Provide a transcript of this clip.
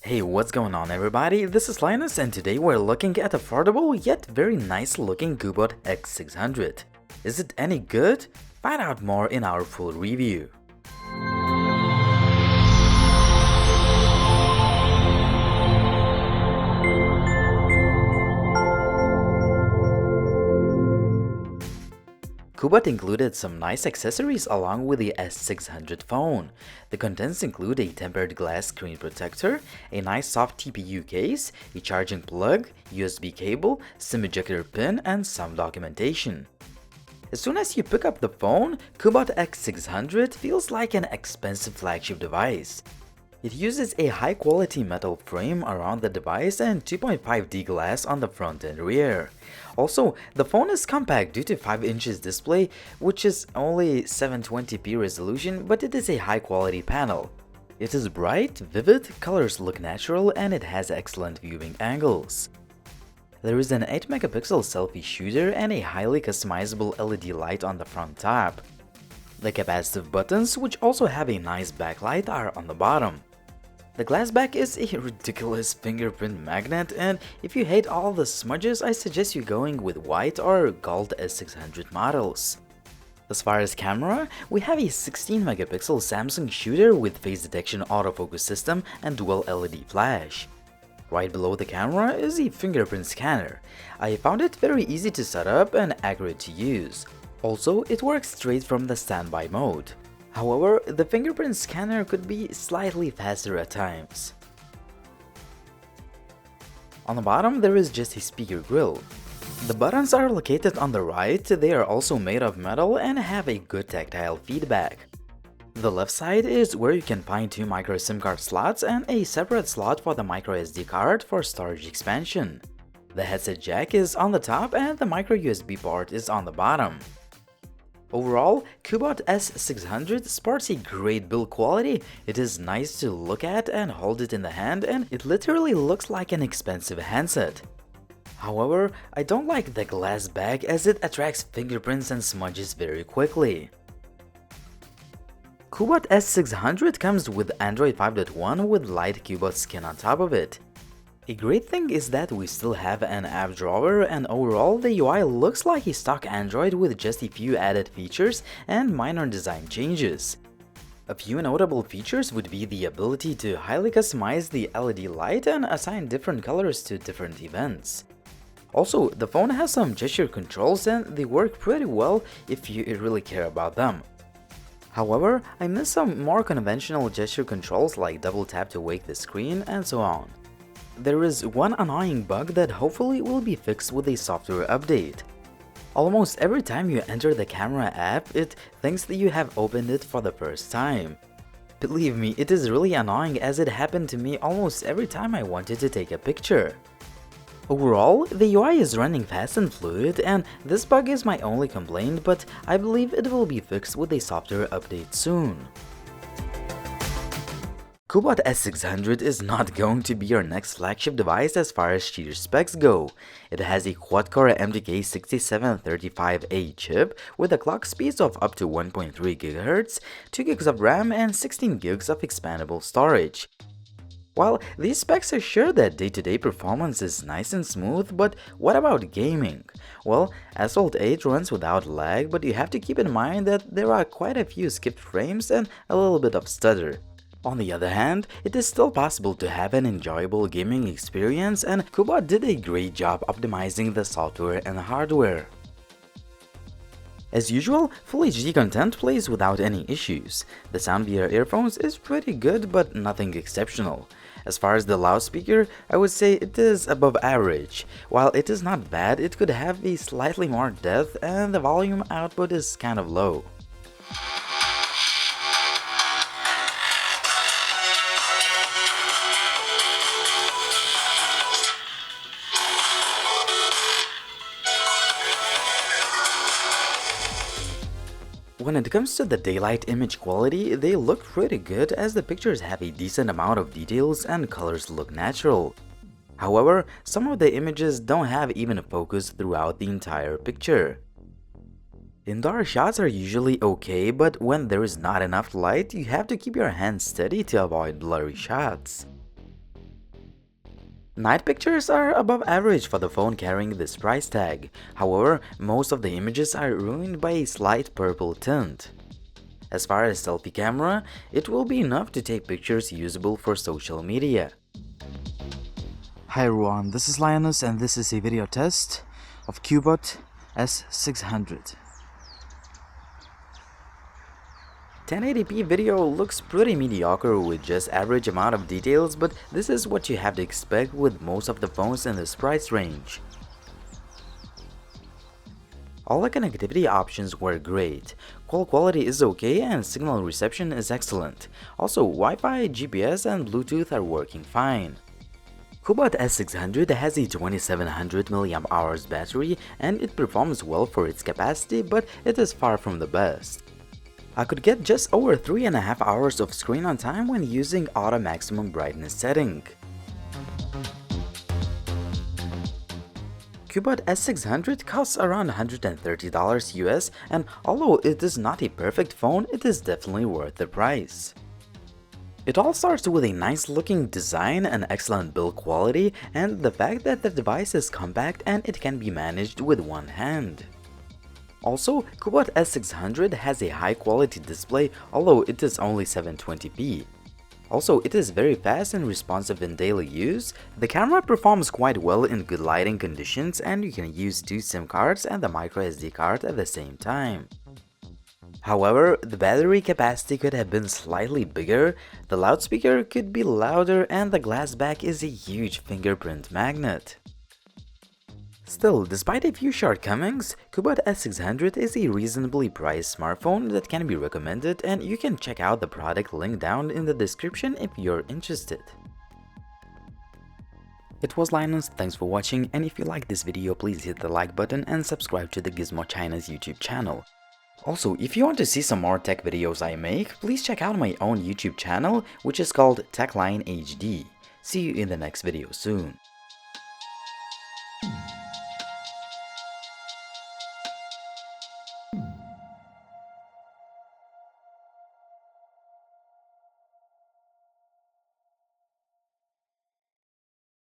Hey, what's going on everybody? This is Linus and today we're looking at affordable yet very nice looking Cubot X600. Is it any good? Find out more in our full review. Cubot included some nice accessories along with the S600 phone. The contents include a tempered glass screen protector, a nice soft TPU case, a charging plug, USB cable, SIM ejector pin, and some documentation. As soon as you pick up the phone, Cubot X600 feels like an expensive flagship device. It uses a high-quality metal frame around the device and 2.5D glass on the front and rear. Also, the phone is compact due to 5 inches display, which is only 720p resolution, but it is a high-quality panel. It is bright, vivid, colors look natural, and it has excellent viewing angles. There is an 8-megapixel selfie shooter and a highly customizable LED light on the front top. The capacitive buttons, which also have a nice backlight, are on the bottom. The glass back is a ridiculous fingerprint magnet, and if you hate all the smudges, I suggest you going with white or gold S600 models. As far as camera, we have a 16-megapixel Samsung shooter with face detection autofocus system and dual LED flash. Right below the camera is a fingerprint scanner. I found it very easy to set up and accurate to use. Also, it works straight from the standby mode. However, the fingerprint scanner could be slightly faster at times. On the bottom there is just a speaker grill. The buttons are located on the right, they are also made of metal and have a good tactile feedback. The left side is where you can find 2 micro SIM card slots and a separate slot for the micro SD card for storage expansion. The headset jack is on the top and the micro USB port is on the bottom. Overall, Cubot S600 sports a great build quality. It is nice to look at and hold it in the hand, and it literally looks like an expensive handset. However, I don't like the glass back as it attracts fingerprints and smudges very quickly. Cubot S600 comes with Android 5.1 with light Cubot skin on top of it. A great thing is that we still have an app drawer, and overall the UI looks like a stock Android with just a few added features and minor design changes. A few notable features would be the ability to highly customize the LED light and assign different colors to different events. Also, the phone has some gesture controls and they work pretty well if you really care about them. However, I miss some more conventional gesture controls like double tap to wake the screen and so on. There is one annoying bug that hopefully will be fixed with a software update. Almost every time you enter the camera app, it thinks that you have opened it for the first time. Believe me, it is really annoying as it happened to me almost every time I wanted to take a picture. Overall, the UI is running fast and fluid, and this bug is my only complaint, but I believe it will be fixed with a software update soon. Cubot S600 is not going to be your next flagship device as far as sheer specs go. It has a quad-core MTK 6735A chip with a clock speed of up to 1.3 GHz, 2 GB of RAM, and 16 GB of expandable storage. While these specs assure that day-to-day performance is nice and smooth, but what about gaming? Well, Asphalt 8 runs without lag, but you have to keep in mind that there are quite a few skipped frames and a little bit of stutter. On the other hand, it is still possible to have an enjoyable gaming experience, and Cubot did a great job optimizing the software and hardware. As usual, Full HD content plays without any issues. The sound via earphones is pretty good but nothing exceptional. As far as the loudspeaker, I would say it is above average. While it is not bad, it could have a slightly more depth and the volume output is kind of low. When it comes to the daylight image quality, they look pretty good as the pictures have a decent amount of details and colors look natural. However, some of the images don't have even focus throughout the entire picture. Indoor shots are usually okay, but when there is not enough light, you have to keep your hands steady to avoid blurry shots. Night pictures are above average for the phone carrying this price tag. However, most of the images are ruined by a slight purple tint. As far as selfie camera, it will be enough to take pictures usable for social media. Hi everyone, this is Linus and this is a video test of Cubot S600. 1080p video looks pretty mediocre with just average amount of details, but this is what you have to expect with most of the phones in this price range. All the connectivity options were great, call quality is okay and signal reception is excellent. Also, Wi-Fi, GPS and Bluetooth are working fine. Cubot S600 has a 2700 mAh battery and it performs well for its capacity, but it is far from the best. I could get just over 3.5 hours of screen on time when using auto maximum brightness setting. Cubot S600 costs around $130 US, and although it is not a perfect phone, it is definitely worth the price. It all starts with a nice looking design and excellent build quality, and the fact that the device is compact and it can be managed with one hand. Also, Cubot S600 has a high quality display, although it is only 720p. Also, it is very fast and responsive in daily use. The camera performs quite well in good lighting conditions and you can use two SIM cards and the microSD card at the same time. However, the battery capacity could have been slightly bigger, the loudspeaker could be louder and the glass back is a huge fingerprint magnet. Still, despite a few shortcomings, Cubot S600 is a reasonably priced smartphone that can be recommended and you can check out the product link down in the description if you're interested. It was Linus, thanks for watching, and if you like this video please hit the like button and subscribe to the Gizmochina's YouTube channel. Also, if you want to see some more tech videos I make, please check out my own YouTube channel which is called TechLine HD. See you in the next video soon.